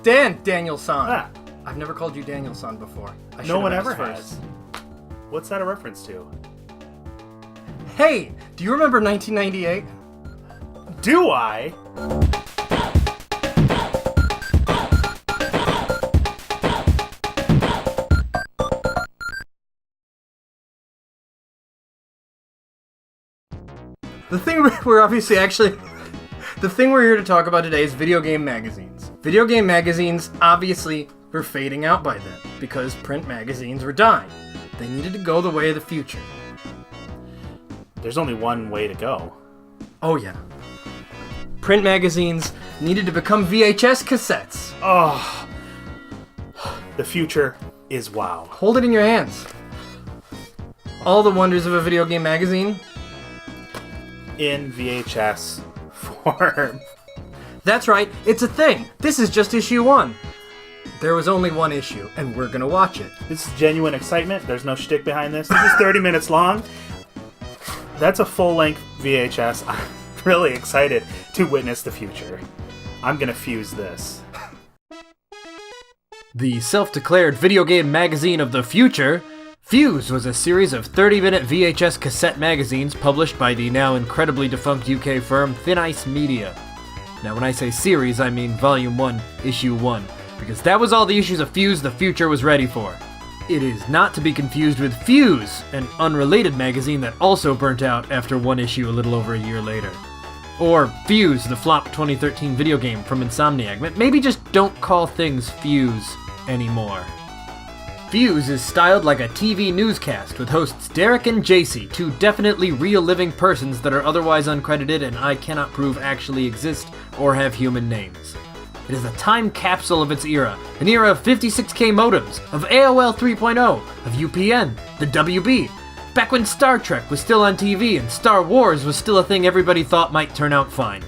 Daniel-san. Ah. I've never called you Daniel-san before. No one ever has. What's that a reference to? Hey, do you remember 1998? Do I? The thing we're here to talk about today is video game magazines. Video game magazines obviously were fading out by then because print magazines were dying. They needed to go the way of the future. There's only one way to go. Oh yeah. Print magazines needed to become VHS cassettes. Oh. The future is wow. Hold it in your hands. All the wonders of a video game magazine in VHS form. That's right, it's a thing. This is just issue 1. There was only one issue, and we're gonna watch it. This is genuine excitement. There's no shtick behind this. This is 30 minutes long. That's a full-length VHS. I'm really excited to witness the future. I'm gonna fuse this. The self-declared video game magazine of the future, Fuse was a series of 30-minute VHS cassette magazines published by the now incredibly defunct UK firm Thin Ice Media. Now when I say series, I mean Volume 1, Issue 1, because that was all the issues of Fuse the future was ready for. It is not to be confused with Fuse, an unrelated magazine that also burnt out after one issue a little over a year later. Or Fuse, the flop 2013 video game from Insomniac. Maybe just don't call things Fuse anymore. Fuse is styled like a TV newscast with hosts Derek and JC, two definitely real living persons that are otherwise uncredited and I cannot prove actually exist or have human names. It is a time capsule of its era, an era of 56K modems, of AOL 3.0, of UPN, the WB, back when Star Trek was still on TV and Star Wars was still a thing everybody thought might turn out fine.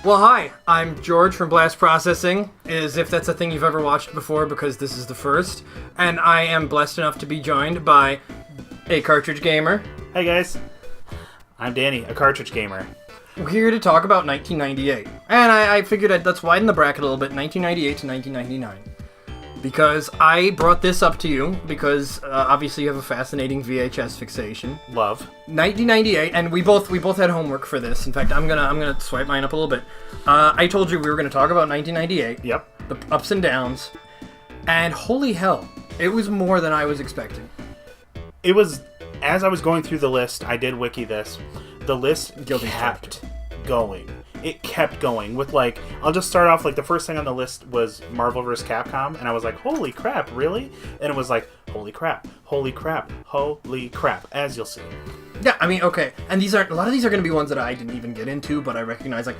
Well, hi, I'm George from Blast Processing, as if that's a thing you've ever watched before because this is the first, and I am blessed enough to be joined by acartridgegamer. Hey guys, I'm Danny, a cartridge gamer. We're here to talk about 1998, and I figured let's widen the bracket a little bit, 1998 to 1999. Because I brought this up to you because obviously you have a fascinating VHS fixation. Love. 1998, and we both had homework for this. In fact, I'm gonna swipe mine up a little bit. I told you we were gonna talk about 1998. Yep. The ups and downs, and holy hell, it was more than I was expecting. It was, as I was going through the list, I did wiki this. The list kept going. It kept going with, like, I'll just start off, like, the first thing on the list was Marvel vs. Capcom, and I was like, holy crap, really? And it was like, holy crap, holy crap, holy crap, as you'll see. Yeah, I mean, okay, and a lot of these are going to be ones that I didn't even get into, but I recognize, like,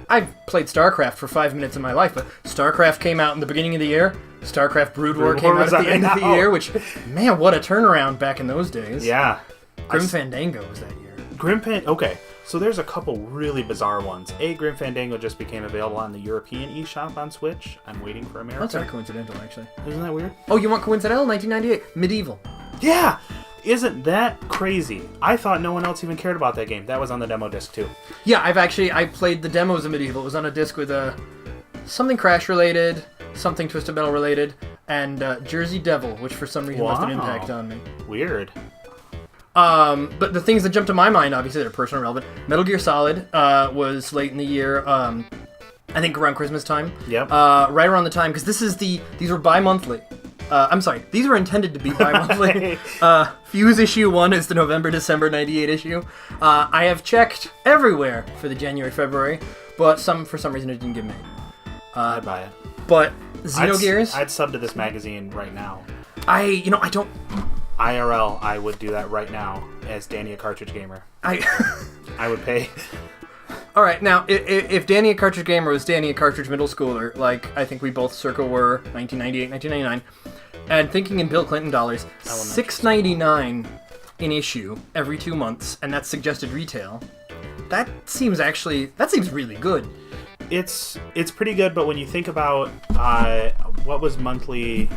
I've played StarCraft for 5 minutes of my life, but StarCraft came out in the beginning of the year, StarCraft Brood War came out at the end of the year, which, man, what a turnaround back in those days. Yeah. Grim Fandango was that year. Okay. So there's a couple really bizarre ones. Grim Fandango just became available on the European eShop on Switch. I'm waiting for America. That's very coincidental, actually. Isn't that weird? Oh, you want coincidental? 1998. Medieval. Yeah! Isn't that crazy? I thought no one else even cared about that game. That was on the demo disc, too. Yeah, I played the demos of Medieval. It was on a disc with something Crash-related, something Twisted Metal related, and Jersey Devil, which for some reason left an impact on me. Weird. But the things that jump to my mind, obviously, they're personal relevant. Metal Gear Solid was late in the year. I think around Christmas time. Yep. Right around the time, because these were bi-monthly. I'm sorry, these were intended to be bi-monthly. Fuse issue 1 is the November-December 98 issue. I have checked everywhere for the January-February, but for some reason it didn't get made. I'd buy it. But Xenogears? I'd sub to this magazine right now. I don't... IRL, I would do that right now as Danny, a cartridge gamer. I would pay. All right, now, if Danny, a cartridge gamer, was Danny, a cartridge middle schooler, like I think we both circa were 1998, 1999, and thinking in Bill Clinton dollars, $6.99 in issue every 2 months, and that's suggested retail. That seems really good. It's pretty good, but when you think about what was monthly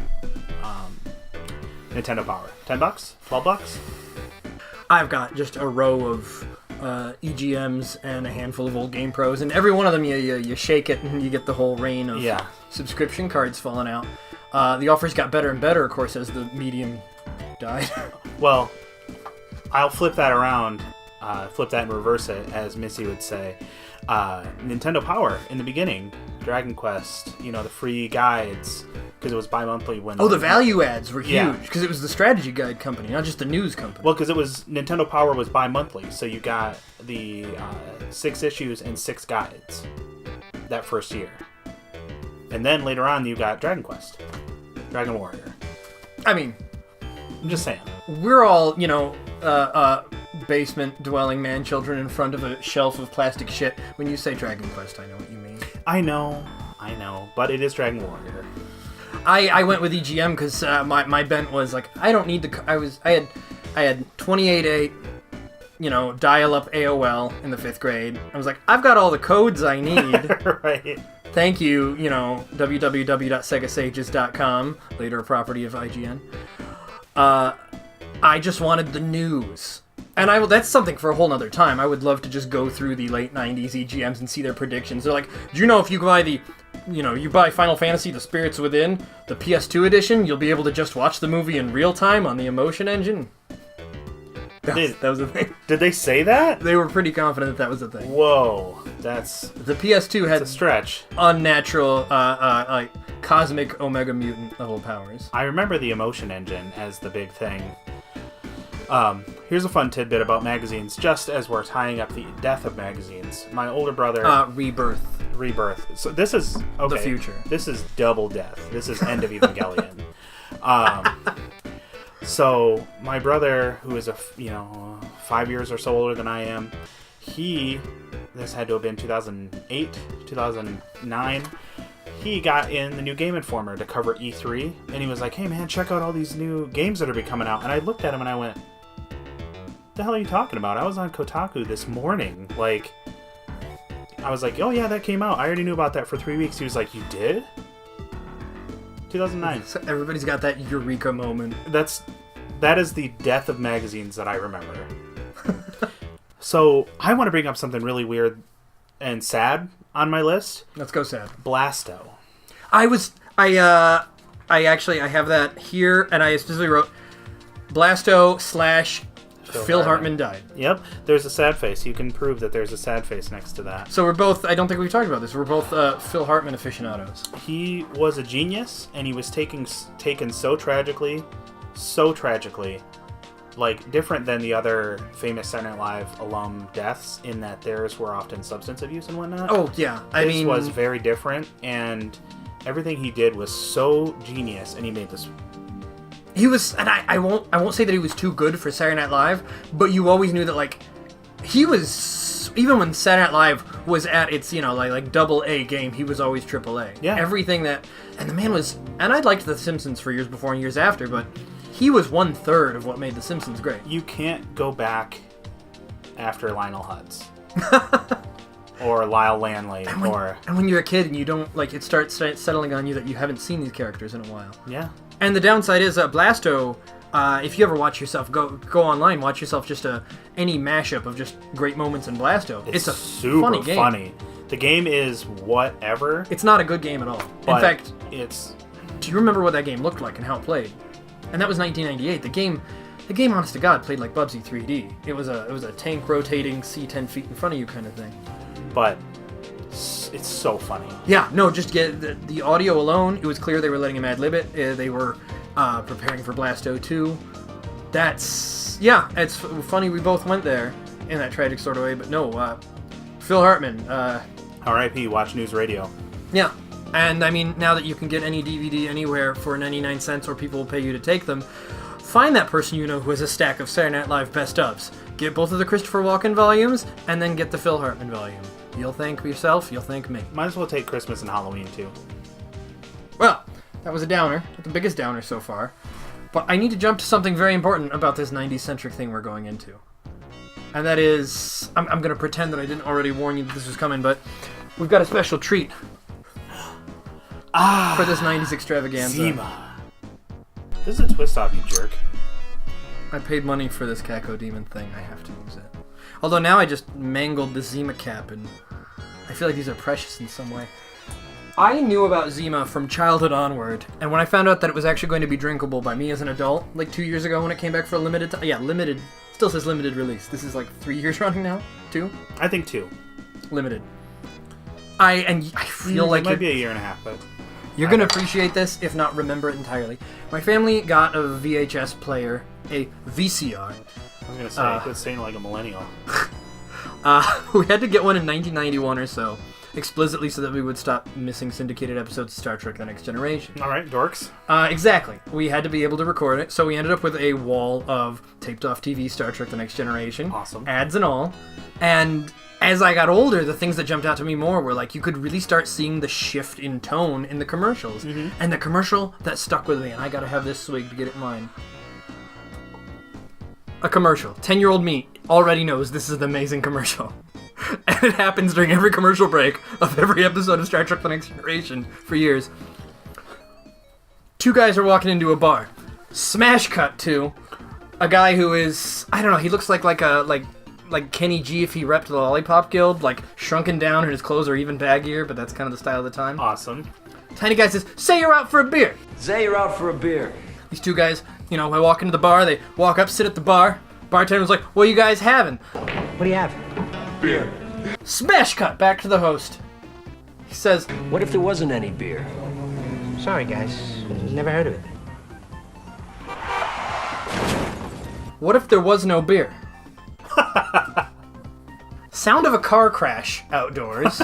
Nintendo Power, $10, $12? I've got just a row of EGMs and a handful of old Game Pros, and every one of them you shake it and you get the whole rain of subscription cards falling out. The offers got better and better, of course, as the medium died. Well, I'll flip that around, flip that and reverse it, as Missy would say. Nintendo Power in the beginning, Dragon Quest, the free guides, because it was bi-monthly. The value ads were huge, because it was the strategy guide company, not just the news company. Well, because Nintendo Power was bi-monthly, so you got the 6 issues and 6 guides that first year. And then later on, you got Dragon Quest, Dragon Warrior. I mean, I'm just saying. We're all, basement-dwelling man-children in front of a shelf of plastic shit. When you say Dragon Quest, I know what you mean. I know, but it is Dragon Warrior. I went with EGM because my bent was like, I don't need I had 28.8, dial-up AOL in the 5th grade. I was like, I've got all the codes I need. Right. Thank you, www.segasages.com, later a property of IGN. I just wanted the news. And that's something for a whole nother time. I would love to just go through the late 90s EGMs and see their predictions. They're like, do you know if you buy you buy Final Fantasy The Spirits Within, the PS2 edition, you'll be able to just watch the movie in real time on the Emotion Engine? That was a thing. Did they say that? They were pretty confident that was a thing. Whoa. The PS2 had a stretch. Unnatural, cosmic Omega Mutant level powers. I remember the Emotion Engine as the big thing. Here's a fun tidbit about magazines, just as we're tying up the death of magazines. My older brother... Rebirth. So this is... Okay, the future. This is double death. This is end of Evangelion. So my brother, who is 5 years or so older than I am, this had to have been 2008, 2009, he got in the new Game Informer to cover E3, and he was like, hey man, check out all these new games that are coming out. And I looked at him and I went, what the hell are you talking about? I was on Kotaku this morning. I was like, oh yeah, that came out. I already knew about that for 3 weeks. He was like, you did? 2009. So everybody's got that eureka moment. That is the death of magazines that I remember. So I want to bring up something really weird and sad on my list. Let's go sad. Blasto. I have that here, and I specifically wrote Blasto / Phil Hartman died. Yep, there's a sad face. You can prove that there's a sad face next to that. So we're both, I don't think we've talked about this, we're both Phil Hartman aficionados. He was a genius, and he was taken so tragically, different than the other famous Saturday Night Live alum deaths, in that theirs were often substance abuse and whatnot. Oh, yeah. His was very different, and everything he did was so genius, and he made this... He was, and I won't say that he was too good for Saturday Night Live, but you always knew that, he was, even when Saturday Night Live was at its, double A game, he was always triple A. Yeah. Everything that, and the man was, and I liked The Simpsons for years before and years after, but he was 1/3 of what made The Simpsons great. You can't go back after Lionel Hutz. Or Lyle Lanley. And when you're a kid and you don't, it starts settling on you that you haven't seen these characters in a while. Yeah. And the downside is Blasto, if you ever watch yourself, go online, watch yourself just any mashup of just great moments in Blasto. It's a super funny game. Funny. The game is whatever. It's not a good game at all. In fact, do you remember what that game looked like and how it played? And that was 1998. The game, honest to God, played like Bubsy 3D. It was a tank rotating, see 10 feet in front of you kind of thing. But it's so funny. Yeah, no, just get the audio alone. It was clear they were letting him ad-lib it. They were preparing for Blasto 2. It's funny we both went there in that tragic sort of way. But no, Phil Hartman. R.I.P. Watch News Radio. Yeah. And I mean, now that you can get any DVD anywhere for 99 cents, or people will pay you to take them, find that person you know who has a stack of Saturday Night Live best ofs. Get both of the Christopher Walken volumes, and then get the Phil Hartman volume. You'll thank yourself, you'll thank me. Might as well take Christmas and Halloween too. Well, that was a downer, the biggest downer so far. But I need to jump to something very important about this 90s-centric thing we're going into. And that is, I'm going to pretend that I didn't already warn you that this was coming, but we've got a special treat. For this 90s extravaganza. Zima. This is a twist off, you jerk. I paid money for this Caco Demon thing. I have to use it. Although now I just mangled the Zima cap, and I feel like these are precious in some way. I knew about Zima from childhood onward, and when I found out that it was actually going to be drinkable by me as an adult, like 2 years ago when it came back for a limited time. Yeah, limited. Still says limited release. This is like 3 years running now? 2? I think 2. Limited. I feel like it might be a year and a half, but you're gonna appreciate this, if not remember it entirely. My family got a VHS player, a VCR. I was gonna say, quit saying like a millennial. We had to get one in 1991 or so, explicitly so that we would stop missing syndicated episodes of Star Trek: The Next Generation. All right, dorks. Exactly. We had to be able to record it, so we ended up with a wall of taped-off TV Star Trek: The Next Generation. Awesome. Ads and all. And as I got older, the things that jumped out to me more were like you could really start seeing the shift in tone in the commercials. Mm-hmm. And the commercial that stuck with me, and I gotta have this swig to get it in mind. A commercial. 10-year-old me already knows this is an amazing commercial. And it happens during every commercial break of every episode of Star Trek: The Next Generation for years. 2 guys are walking into a bar. Smash cut to a guy who is, I don't know, he looks like Kenny G if he repped the Lollipop Guild, like shrunken down and his clothes are even baggier, but that's kind of the style of the time. Awesome. Tiny guy says, "Say you're out for a beer." Say you're out for a beer. These 2 guys, I walk into the bar, they walk up, sit at the bar. Bartender's like, "What are you guys having?" What do you have? Beer. Smash cut back to the host. He says, What if there wasn't any beer? Sorry, guys. Never heard of it. "What if there was no beer?" Sound of a car crash outdoors.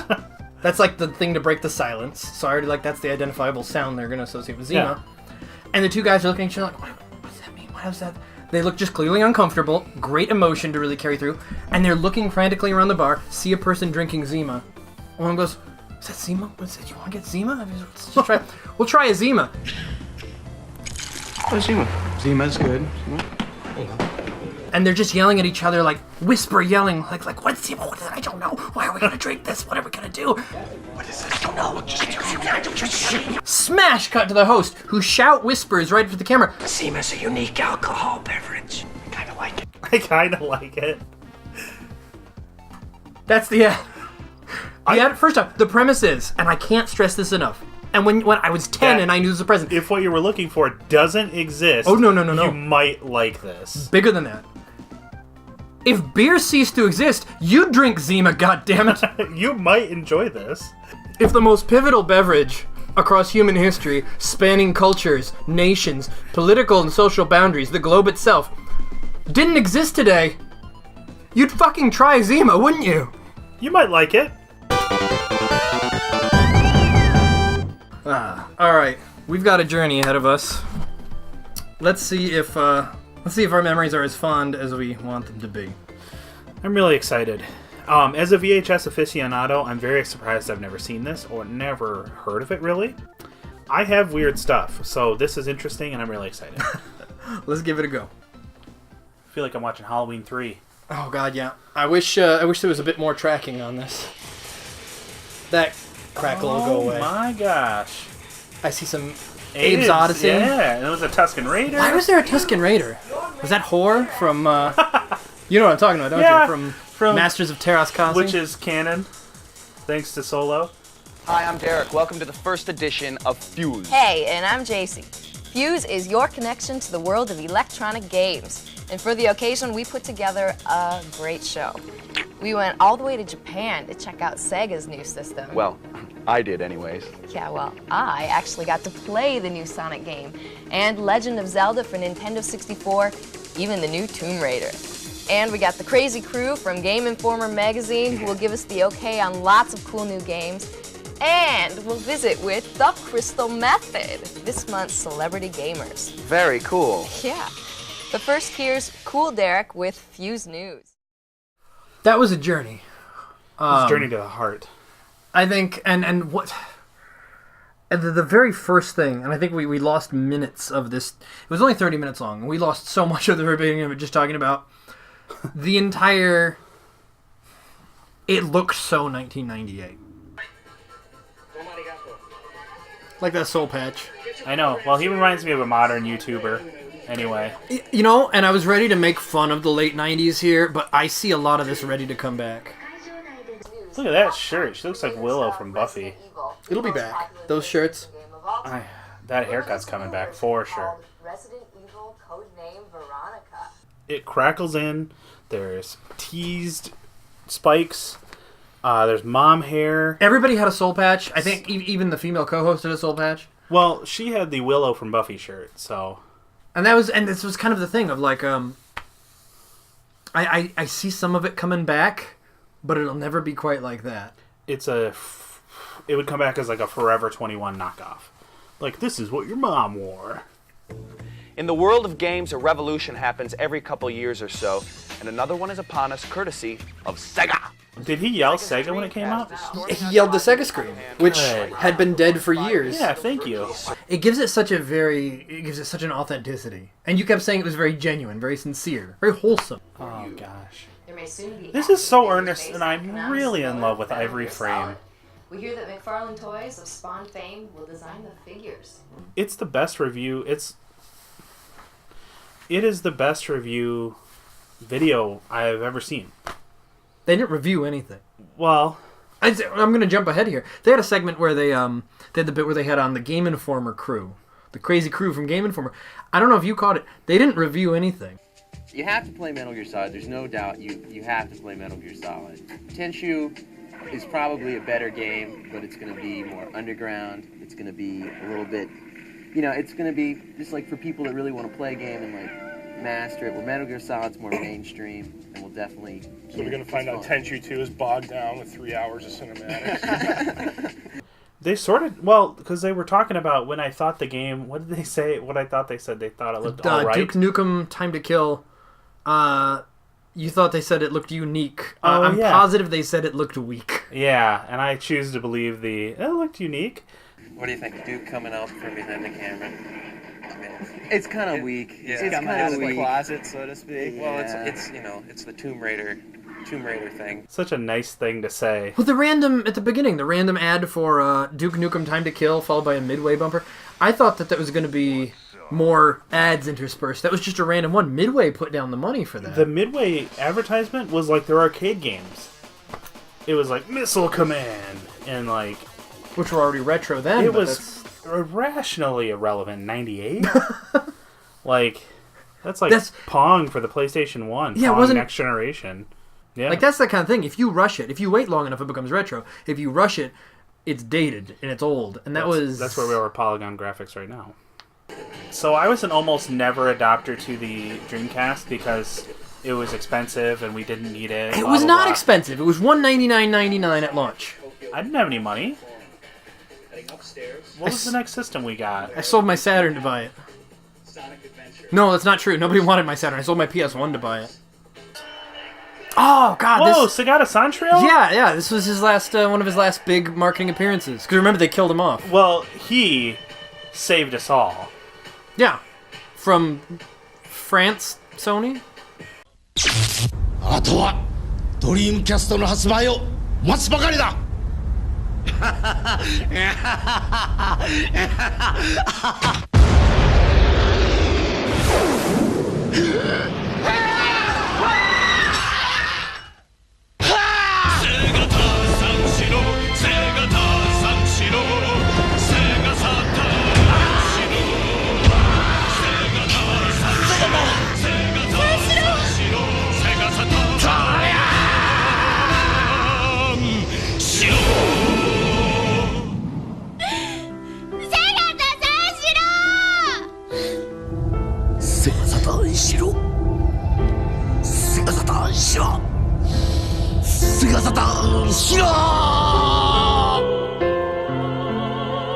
That's like the thing to break the silence. So I already that's the identifiable sound they're going to associate with Zima. Yeah. And the 2 guys are looking at each other like, what does that mean? What is that? They look just clearly uncomfortable. Great emotion to really carry through. And they're looking frantically around the bar, see a person drinking Zima. One goes, "Is that Zima? What's that? You want to get Zima? Let's just try. We'll try a Zima." Oh, Zima. Zima's good. And they're just yelling at each other, like whisper yelling, like what's Zima? What is it? I don't know. Why are we gonna drink this? What are we gonna do? What is this? I don't know. Just Smash cut to the host, who whispers right up to the camera. Zima's a unique alcohol beverage. I kind of like it. I kind of like it. That's the ad. First off, the premise is, and I can't stress this enough, and when I was 10 and I knew this was a present. If what you were looking for doesn't exist, no. You might like this. Bigger than that. If beer ceased to exist, you'd drink Zima, goddammit. You might enjoy this. If the most pivotal beverage across human history, spanning cultures, nations, political and social boundaries, the globe itself, didn't exist today, you'd fucking try Zima, wouldn't you? You might like it. Alright. We've got a journey ahead of us. Let's see if our memories are as fond as we want them to be. I'm really excited. As a VHS aficionado, I'm very surprised I've never seen this or never heard of it, really. I have weird stuff, so this is interesting and I'm really excited. Let's give it a go. I feel like I'm watching Halloween 3. Oh god, yeah. I wish there was a bit more tracking on this. That crackle will go away. Oh my gosh. I see some Abe's Odyssey. Yeah, and it was a Tusken Raider. Why was there a Tusken Raider? Was that Whore from, you know what I'm talking about, don't you? From Masters of Terras Kasi? Which is canon, thanks to Solo. Hi, I'm Derek. Welcome to the first edition of Fuse. Hey, and I'm JC. Fuse is your connection to the world of electronic games. And for the occasion, we put together a great show. We went all the way to Japan to check out Sega's new system. Well, I did anyways. Yeah, well, I actually got to play the new Sonic game, and Legend of Zelda for Nintendo 64, even the new Tomb Raider. And we got the crazy crew from Game Informer magazine who will give us the okay on lots of cool new games. And we'll visit with the Crystal Method, this month's Celebrity Gamers. Very cool. Yeah. But first, here's Cool Derek with Fuse News. That was a journey. It's a journey to the heart. I think, and what... And the very first thing, and I think we lost minutes of this. It was only 30 minutes long. We lost so much of the very beginning of it just talking about the entire... It looked so 1998. Like that soul patch. I know. Well, he reminds me of a modern YouTuber, anyway. You know, and I was ready to make fun of the late 90s here, but I see a lot of this ready to come back. Look at that shirt. She looks like Willow from Buffy. It'll be back. Those shirts. That haircut's coming back for sure. Resident Evil codename Veronica. It crackles in. There's teased spikes. There's mom hair. Everybody had a soul patch. I think even the female co-host had a soul patch. Well, she had the Willow from Buffy shirt, so. And this was kind of the thing of like, I see some of it coming back, but it'll never be quite like that. It would come back as like a Forever 21 knockoff. Like, this is what your mom wore. In the world of games, a revolution happens every couple years or so, and another one is upon us courtesy of Sega. Did he yell Sega when it came out? He yelled the Sega scream, which had been dead for years. Yeah, thank you. It gives it such an authenticity. And you kept saying it was very genuine, very sincere, very wholesome. Oh, gosh. There may soon be This is so earnest, and I'm really in love with Ivory Frame. We hear that McFarlane Toys of Spawn fame will design the figures. It's the best review. It is the best review video I've ever seen. They didn't review anything. Well, I'm going to jump ahead here. They had a segment where they had the bit where they had on the Game Informer crew, the crazy crew from Game Informer. I don't know if you caught it. They didn't review anything. You have to play Metal Gear Solid. There's no doubt you have to play Metal Gear Solid. Tenchu is probably a better game, but it's going to be more underground. It's going to be a little bit, it's going to be just like for people that really want to play a game and like master it. Where Metal Gear Solid's more mainstream, and we'll definitely. So we're going to find out Tenchu 2 is bogged down with 3 hours of cinematics. they because they were talking about when I thought the game. What did they say? What I thought they said. They thought it looked all right. Duke Nukem Time to Kill. You thought they said it looked unique. I'm positive they said it looked weak. Yeah, and I choose to believe it looked unique. What do you think, Duke coming out from behind the camera? I mean, it's kind of weak. Yeah. It's coming kind out of of the weak. closet, so to speak. Well, it's the Tomb Raider thing. Such a nice thing to say. Well, at the beginning, the random ad for Duke Nukem Time to Kill, followed by a Midway bumper. I thought that was going to be more ads interspersed. That was just a random one. Midway put down the money for that. The Midway advertisement was like their arcade games. It was like Missile Command and like, which were already retro then. It was irrationally irrelevant. 98. Like that's Pong for the PlayStation 1. Yeah, Pong it wasn't Next Generation. Yeah, like that's that kind of thing. If you rush it, if you wait long enough, it becomes retro. If you rush it, it's dated and it's old. And that's where we are with Polygon graphics right now. So I was an almost never adopter to the Dreamcast because it was expensive and we didn't need it. It was not expensive. It was $199.99 at launch. I didn't have any money. What was the next system we got? I sold my Saturn to buy it. No, that's not true. Nobody wanted my Saturn. I sold my PS1 to buy it. Oh God! Whoa, Sagata Santriel? Yeah. This was his last, one of his last big marketing appearances. Because remember, they killed him off. Well, he saved us all. Yeah, from France, Sony. あとはドリームキャストの発売を待つばかりだ。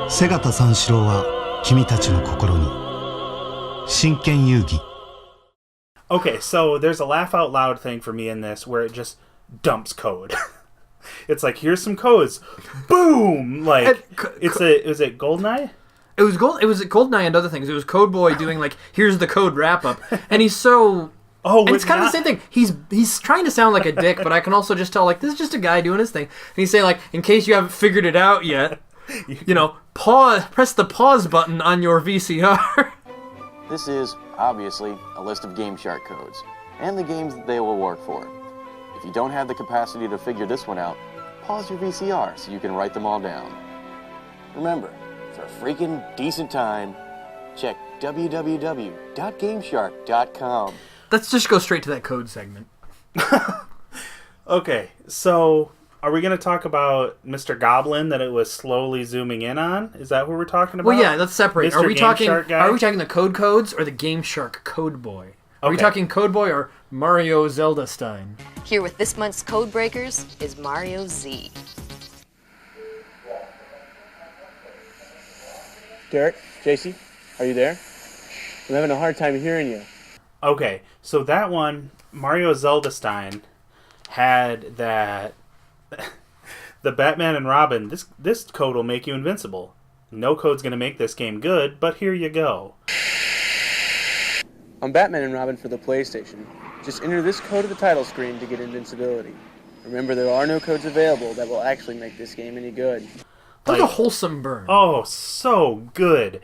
瀬形三四郎は君たちの心に真剣遊戯. Okay, so there's a laugh out loud thing for me in this where it just dumps code. It's like, here's some codes. Boom! Like, was it Goldeneye? It was Goldeneye and other things. It was Codeboy doing like, here's the code wrap up. And he's so... Oh, and it's kind of the same thing. He's trying to sound like a dick, but I can also just tell, like, this is just a guy doing his thing. And he's saying, like, in case you haven't figured it out yet, press the pause button on your VCR. This is, obviously, a list of Game Shark codes, and the games that they will work for. If you don't have the capacity to figure this one out, pause your VCR so you can write them all down. Remember, for a freaking decent time, check www.gameshark.com. Let's just go straight to that code segment. Okay, so are we going to talk about Mr. Goblin that it was slowly zooming in on? Is that what we're talking about? Well, yeah, let's separate. Mr. Are we Game talking? Shark guy? Are we talking the codes or the Game Shark Code Boy? Are we Okay. talking Code Boy or Mario Zelda Stein? Here with this month's Code Breakers is Mario Z. Derek, JC, are you there? I'm having a hard time hearing you. Okay, so that one, Mario Zelda Stein, had that... the Batman and Robin, this code will make you invincible. No code's going to make this game good, but here you go. On Batman and Robin for the PlayStation, just enter this code at the title screen to get invincibility. Remember, there are no codes available that will actually make this game any good. Like a wholesome burn. Oh, so good.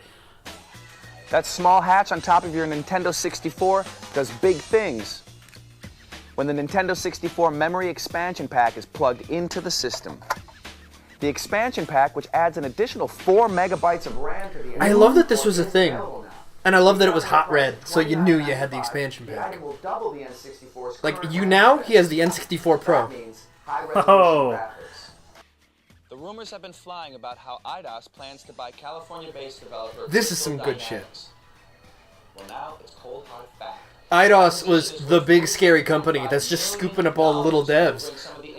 That small hatch on top of your Nintendo 64 does big things. When the Nintendo 64 memory expansion pack is plugged into the system. The expansion pack, which adds an additional 4 megabytes of RAM to the... I love that this was a thing. And I love that it was hot red, so you knew you had the expansion pack. Like, you now, he has the N64 Pro. Oh. The rumors have been flying about how IDOS plans to buy California-based developer... This is some good shit. Well, now it's cold hard fact. IDOS was the big scary company that's just scooping up all the little devs.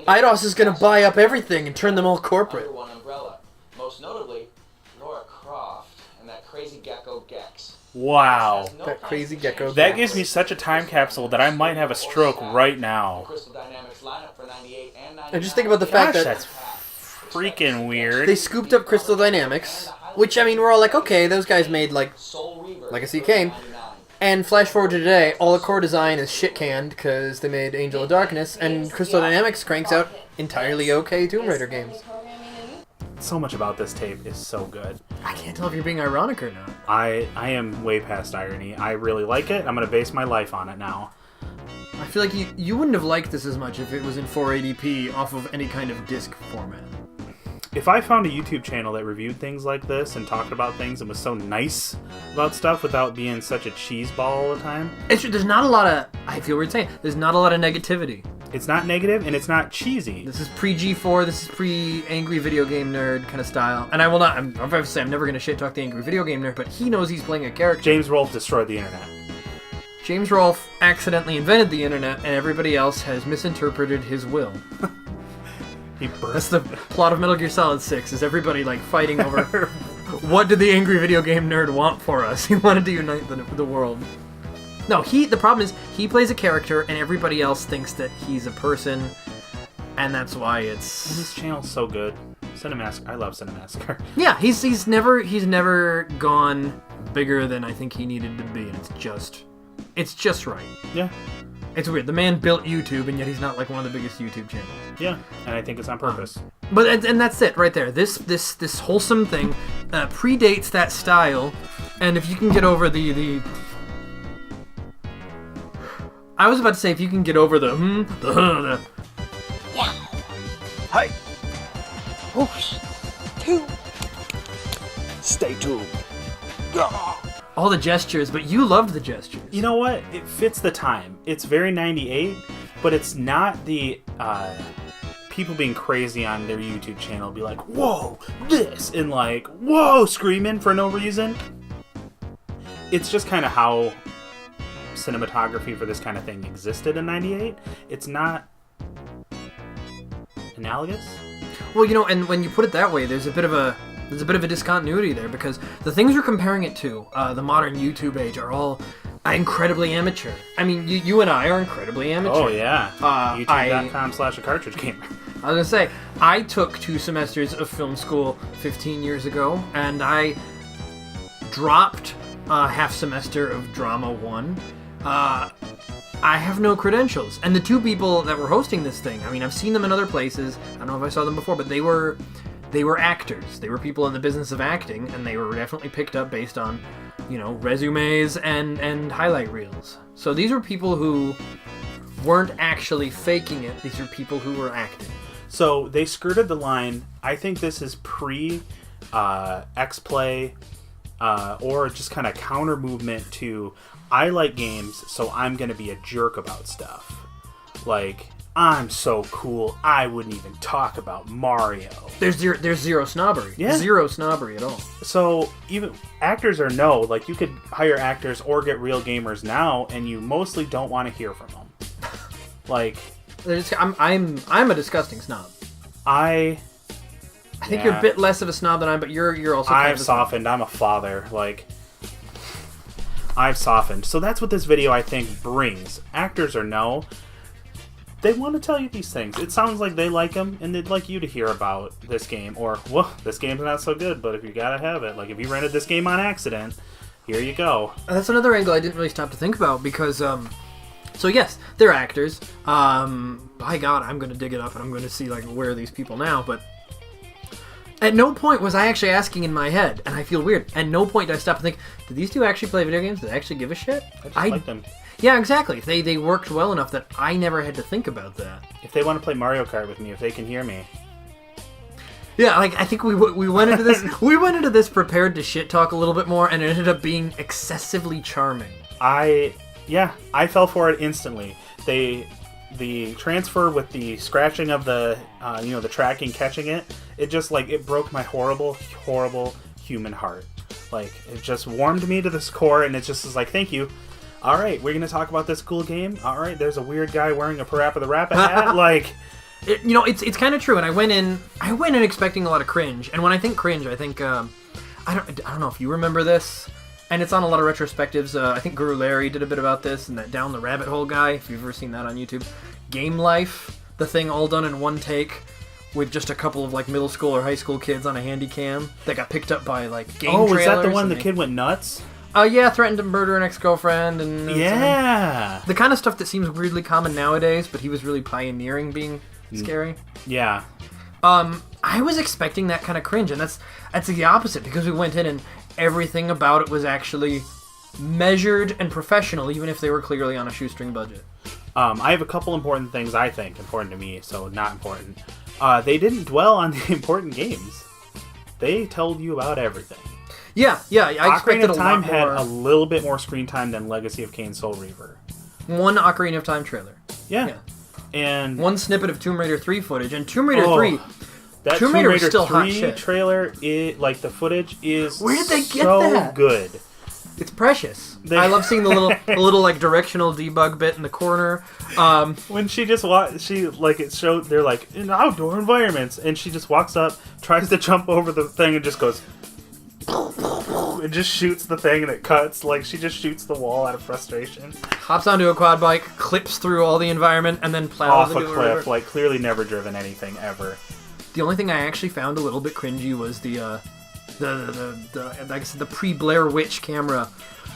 IDOS is going to buy up everything and turn them all corporate. Under one umbrella. Most notably, Laura Croft and that crazy gecko Gex. Wow. That crazy gecko. That gives me such a time capsule that I might have a stroke right now. And just think about the fact Gosh, that that's freaking weird. they scooped up Crystal Dynamics, which, I mean, we're all like, okay, those guys made, like, Legacy of Kain. And flash forward to today, all the core design is shit-canned because they made Angel of Darkness, and Crystal Dynamics cranks out entirely okay Tomb Raider games. So much about this tape is so good. I can't tell if you're being ironic or not. I am way past irony. I really like it. I'm going to base my life on it now. I feel like you wouldn't have liked this as much if it was in 480p off of any kind of disc format. If I found a YouTube channel that reviewed things like this and talked about things and was so nice about stuff without being such a cheeseball all the time... There's not a lot of... I feel weird saying there's not a lot of negativity. It's not negative and it's not cheesy. This is pre-G4, this is pre-Angry Video Game Nerd kind of style. And I will not... I'm never going to shit-talk the Angry Video Game Nerd, but he knows he's playing a character. James Rolfe destroyed the internet. James Rolfe accidentally invented the internet, and everybody else has misinterpreted his will. That's the plot of Metal Gear Solid 6, is everybody like fighting over what did the Angry Video Game Nerd want for us? He wanted to unite the world. No, the problem is he plays a character and everybody else thinks that he's a person, and that's why it's... And this channel's so good. Cinemassacre. I love Cinemassacre. Yeah, he's never gone bigger than I think he needed to be, and it's just right. Yeah. It's weird. The man built YouTube, and yet he's not like one of the biggest YouTube channels. Yeah, and I think it's on purpose. But and that's it right there. This wholesome thing predates that style, and if you can get over the I was about to say if you can get over the Yeah. Hey. Whoosh. Two. Stay tuned. all the gestures, but you loved the gestures. You know what? It fits the time. It's very 98, but it's not the people being crazy on their YouTube channel be like, whoa, this, and like, whoa, screaming for no reason. It's just kind of how cinematography for this kind of thing existed in 98. It's not analogous. Well, you know, and when you put it that way, there's a bit of a discontinuity there, because the things we're comparing it to, the modern YouTube age, are all incredibly amateur. I mean, you and I are incredibly amateur. Oh, yeah. YouTube.com/acartridgegamer. I was going to say, I took 2 semesters of film school 15 years ago, and I dropped a half semester of Drama 1. I have no credentials. And the 2 people that were hosting this thing, I mean, I've seen them in other places. I don't know if I saw them before, but they were actors. They were people in the business of acting, and they were definitely picked up based on, resumes and highlight reels. So these were people who weren't actually faking it. These are people who were acting. So they skirted the line. I think this is pre X-Play or just kind of counter movement to I like games, so I'm going to be a jerk about stuff. Like, I'm so cool, I wouldn't even talk about Mario. There's zero snobbery. Yeah. Zero snobbery at all. So even actors or no, like you could hire actors or get real gamers now, and you mostly don't want to hear from them. Like, I'm a disgusting snob. I think you're a bit less of a snob than I am, but you're also kind I've of a softened. I'm a father. Like, I've softened. So that's what this video, I think, brings. Actors or no, they want to tell you these things. It sounds like they like them, and they'd like you to hear about this game. Or, well, this game's not so good, but if you gotta have it. Like, if you rented this game on accident, here you go. That's another angle I didn't really stop to think about, because, so yes, they're actors. By God, I'm going to dig it up, and I'm going to see, like, where are these people now, but at no point was I actually asking in my head, and I feel weird, at no point did I stop to think, did these two actually play video games? Did they actually give a shit? I just like them. Yeah, exactly. They worked well enough that I never had to think about that. If they want to play Mario Kart with me, if they can hear me. Yeah, like, I think we went into this we went into this prepared to shit talk a little bit more, and it ended up being excessively charming. I fell for it instantly. The transfer with the scratching of the the tracking, catching it, it just it broke my horrible human heart. Like, it just warmed me to this core, and it just was like, thank you. All right, we're gonna talk about this cool game. All right, there's a weird guy wearing a Parappa the Rappa hat. Like, it's kind of true. And I went in expecting a lot of cringe. And when I think cringe, I think I don't know if you remember this. And it's on a lot of retrospectives. I think Guru Larry did a bit about this, and that Down the Rabbit Hole guy, if you've ever seen that on YouTube. Game Life, the thing all done in one take, with just a couple of middle school or high school kids on a handy cam that got picked up by game trailers. Oh, is that the one the kid went nuts? Yeah, threatened to murder an ex-girlfriend and yeah, the kind of stuff that seems weirdly common nowadays, but he was really pioneering being scary. Yeah. I was expecting that kind of cringe, and that's the opposite, because we went in and everything about it was actually measured and professional, even if they were clearly on a shoestring budget. I have a couple important things I think important to me, so not important. They didn't dwell on the important games. They told you about everything. Yeah, I expected Ocarina of a Time lot more. had a little bit more screen time than Legacy of Kain Soul Reaver. One Ocarina of Time trailer. Yeah. And one snippet of Tomb Raider 3 footage, and Tomb Raider 3... That Tomb Raider was still 3 hot shit. trailer, the footage is Where did they get so that? good. It's precious. I love seeing the little directional debug bit in the corner. When she just it showed they're in outdoor environments, and she just walks up, tries to jump over the thing, and just goes, and just shoots the thing, and it cuts. She just shoots the wall out of frustration. Hops onto a quad bike, clips through all the envilment, and then plows off into a cliff. Clearly never driven anything ever. The only thing I actually found a little bit cringy was the like I said, the pre-Blair Witch camera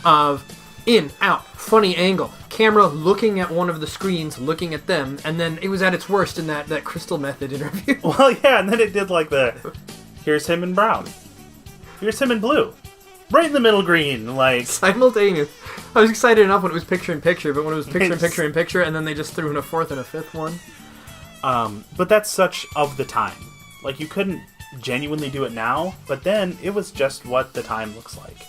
of in, out, funny angle, camera looking at one of the screens, looking at them, and then it was at its worst in that Crystal Method interview. Well, yeah, and then it did here's him in brown, here's him in blue, right in the middle green, simultaneous. I was excited enough when it was picture-in-picture, but when it was picture-in-picture, and then they just threw in a fourth and a fifth one. But that's such of the time. You couldn't genuinely do it now, but then it was just what the time looks like.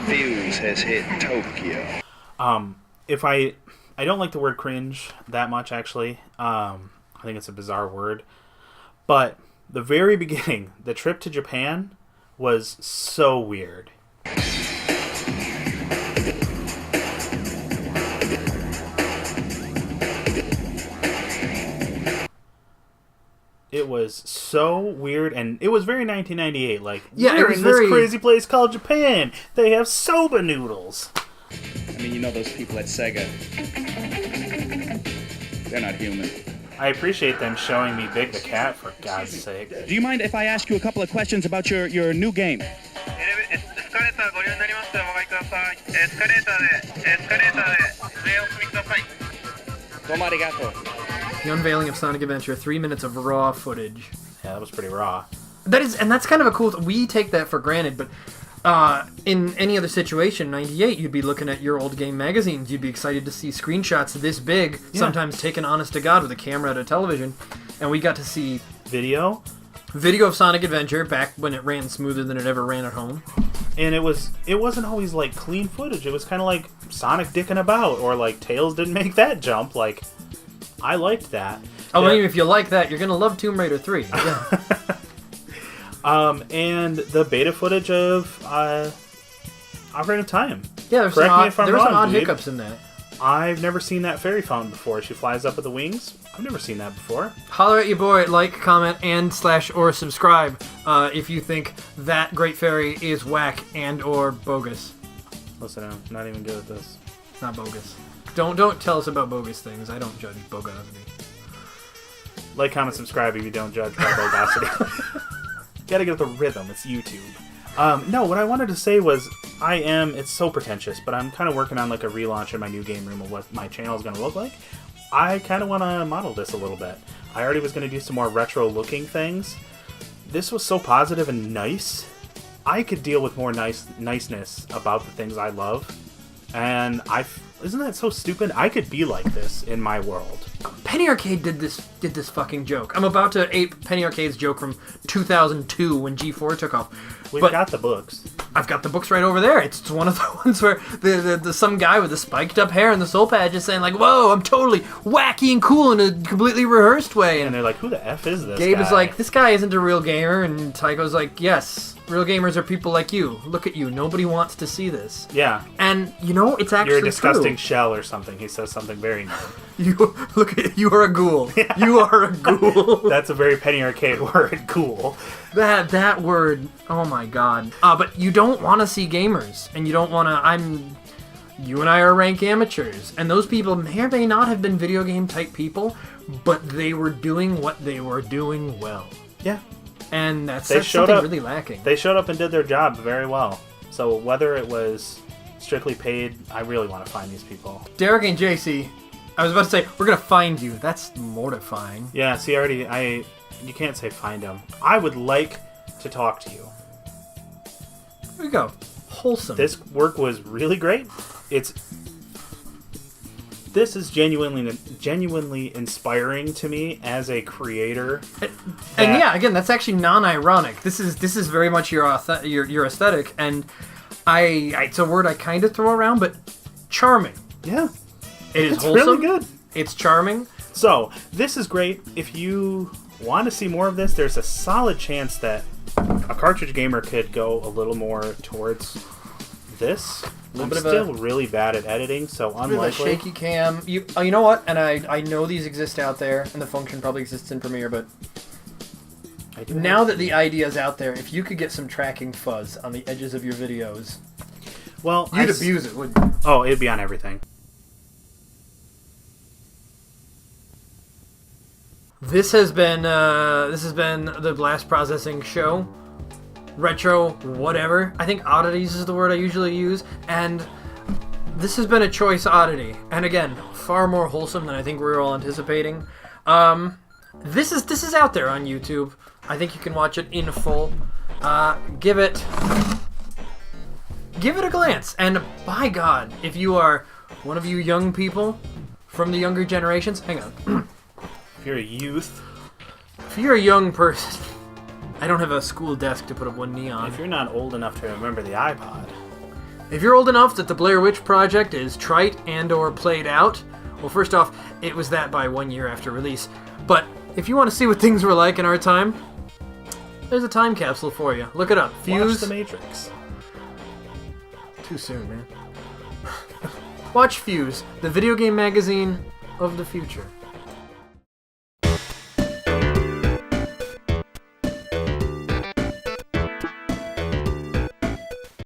Fuse has hit Tokyo. If I don't like the word cringe that much, actually. I think it's a bizarre word. But the very beginning, the trip to Japan was so weird. It was so weird, and it was very 1998. We're in this crazy place called Japan. They have soba noodles. I mean, those people at Sega. They're not human. I appreciate them showing me Big the Cat, for God's sake. Do you mind if I ask you a couple of questions about your new game? The unveiling of Sonic Adventure, 3 minutes of raw footage. Yeah, that was pretty raw. That's kind of a cool... We take that for granted, but In any other situation, 98, you'd be looking at your old game magazines. You'd be excited to see screenshots this big, sometimes taken honest to God with a camera at a television. And we got to see Video of Sonic Adventure back when it ran smoother than it ever ran at home. and it wasn't always like clean footage. It was kind of like Sonic dicking about, or like Tails didn't make that jump. Like, I liked that. Oh, I mean, if you like that, you're gonna love Tomb Raider 3. Yeah. And the beta footage of Ocarina of Time. Yeah, there were some odd dude. hiccups in that. I've never seen that fairy fountain before. She flies up with the wings. I've never seen that before. Holler at your boy, like, comment, and / or subscribe if you think that Great Fairy is whack and or bogus. Listen, I'm not even good at this. It's not bogus. Don't tell us about bogus things. I don't judge bogosity. Like, comment, subscribe if you don't judge by bogosity. Gotta get the rhythm. It's YouTube. No, what I wanted to say was, it's so pretentious, but I'm kind of working on like a relaunch in my new game room of what my channel is going to look like. I kind of want to model this a little bit. I already was going to do some more retro looking things. This was so positive and nice. I could deal with more niceness about the things I love. And isn't that so stupid? I could be like this in my world. Penny Arcade did this fucking joke. I'm about to ape Penny Arcade's joke from 2002 when G4 took off. We've got the books. I've got the books right over there. It's one of the ones where the some guy with the spiked up hair and the soul patch is saying like, "Whoa, I'm totally wacky and cool in a completely rehearsed way." And they're like, "Who the F is this Gabe guy?" is like, "This guy isn't a real gamer," and Tycho's like, "Yes, real gamers are people like you. Look at you. Nobody wants to see this." Yeah. And you know, it's actually You're a disgusting true. shell or something. He says something very mean. You are a ghoul. You are a ghoul. That's a very Penny Arcade word, ghoul. That word, oh my god. But you don't want to see gamers, and you don't want to, you and I are rank amateurs, and those people may or may not have been video game type people, but they were doing what they were doing well. Yeah. And that's something really lacking. They showed up and did their job very well. So whether it was strictly paid, I really want to find these people. Derek and JC, I was about to say, we're going to find you. That's mortifying. Yeah, see, you can't say find them. I would like to talk to you. There we go. Wholesome. This work was really great. This is genuinely inspiring to me as a creator. And yeah, again, that's actually non-ironic. This is very much your aesthetic, and it's a word I kind of throw around, but charming. Yeah. It's wholesome. Really good. It's charming. So, this is great. If you want to see more of this, there's a solid chance that a cartridge gamer could go a little more towards this. I'm still really bad at editing, so unlikely. Shaky cam. You know what? And I know these exist out there, and the function probably exists in Premiere, but now that the idea is out there, if you could get some tracking fuzz on the edges of your videos, well, you'd abuse it, wouldn't you? Oh, it'd be on everything. This has been the Blast Processing Show. Retro, whatever. I think oddities is the word I usually use, and this has been a choice oddity. And again, far more wholesome than I think we were all anticipating. This is out there on YouTube. I think you can watch it in full. Give it a glance, and by God, if you are one of you young people from the younger generations, hang on. If you're a youth, if you're a young person. I don't have a school desk to put up one knee on. If you're not old enough to remember the iPod. If you're old enough that the Blair Witch Project is trite and or played out, well, first off, it was that by 1 year after release. But if you want to see what things were like in our time, there's a time capsule for you. Look it up. Fuse. Watch The Matrix. Too soon, man. Watch Fuse, the video game magazine of the future.